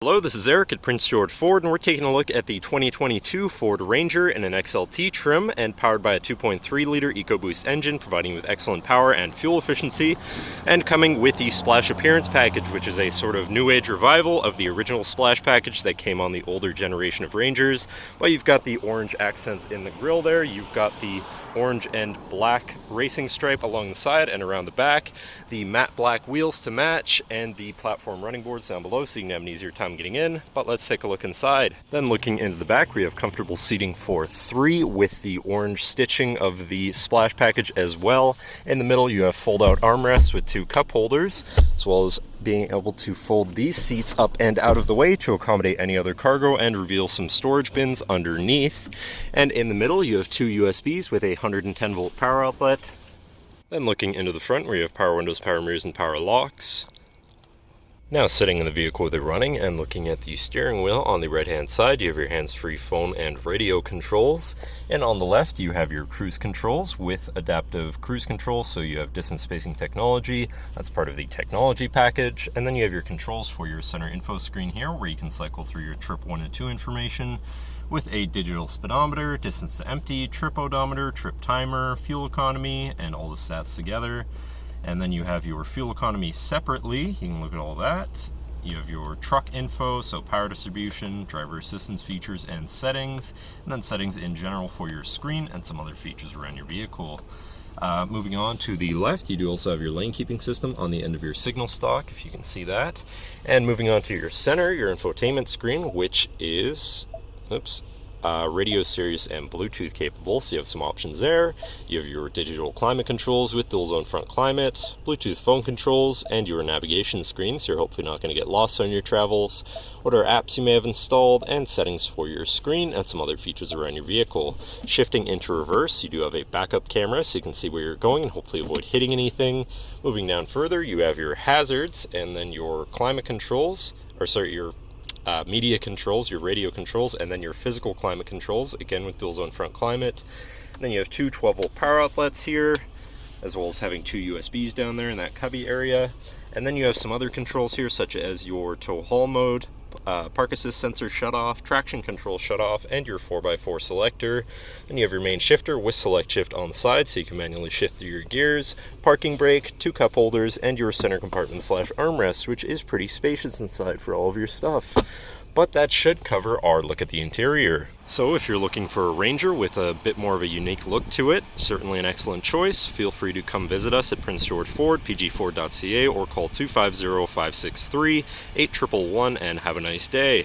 Hello, this is Eric at Prince George Ford, and we're taking a look at the 2022 Ford Ranger in an XLT trim and powered by a 2.3-liter EcoBoost engine, providing with excellent power and fuel efficiency, and coming with the Splash Appearance Package, which is a sort of new age revival of the original Splash package that came on the older generation of Rangers. But you've got the orange accents in the grille there, you've got the orange and black racing stripe along the side and around the back, the matte black wheels to match, and the platform running boards down below so you can have an easier time getting in. But let's take a look inside. Then looking into the back, we have comfortable seating for 3 with the orange stitching of the Splash package as well. In the middle you have fold out armrests with 2 cup holders, as well as being able to fold these seats up and out of the way to accommodate any other cargo and reveal some storage bins underneath. And in the middle you have 2 USBs with a 110 volt power outlet. Then looking into the front, where you have power windows, power mirrors, and power locks. Now sitting in the vehicle with it running and looking at the steering wheel, on the right hand side you have your hands-free phone and radio controls, and on the left you have your cruise controls with adaptive cruise control, so you have distance spacing technology, that's part of the technology package. And then you have your controls for your center info screen here, where you can cycle through your trip 1 and 2 information with a digital speedometer, distance to empty, trip odometer, trip timer, fuel economy, and all the stats together. And then you have your fuel economy separately, you can look at all that. You have your truck info, so power distribution, driver assistance features and settings, and then settings in general for your screen and some other features around your vehicle. Moving on to the left, you do also have your lane keeping system on the end of your signal stock, if you can see that. And moving on to your center, your infotainment screen, which is, radio series and Bluetooth capable, so you have some options there. You have your digital climate controls with dual zone front climate, Bluetooth phone controls, and your navigation screen, so you're hopefully not going to get lost on your travels. What are apps you may have installed, and settings for your screen, and some other features around your vehicle. Shifting into reverse, you do have a backup camera so you can see where you're going and hopefully avoid hitting anything. Moving down further, you have your hazards, and then your climate controls, your media controls, your radio controls, and then your physical climate controls, again with dual zone front climate. And then you have 2 12 volt power outlets here, as well as having 2 USBs down there in that cubby area. And then you have some other controls here, such as your tow haul mode, park assist sensor shut off, traction control shut off, and your 4x4 selector. And you have your main shifter with select shift on the side, so you can manually shift through your gears, parking brake, 2 cup holders, and your center compartment / armrest, which is pretty spacious inside for all of your stuff. But that should cover our look at the interior. So if you're looking for a Ranger with a bit more of a unique look to it, certainly an excellent choice. Feel free to come visit us at Prince George Ford, pgford.ca, or call 250-563-8111 and have a nice day.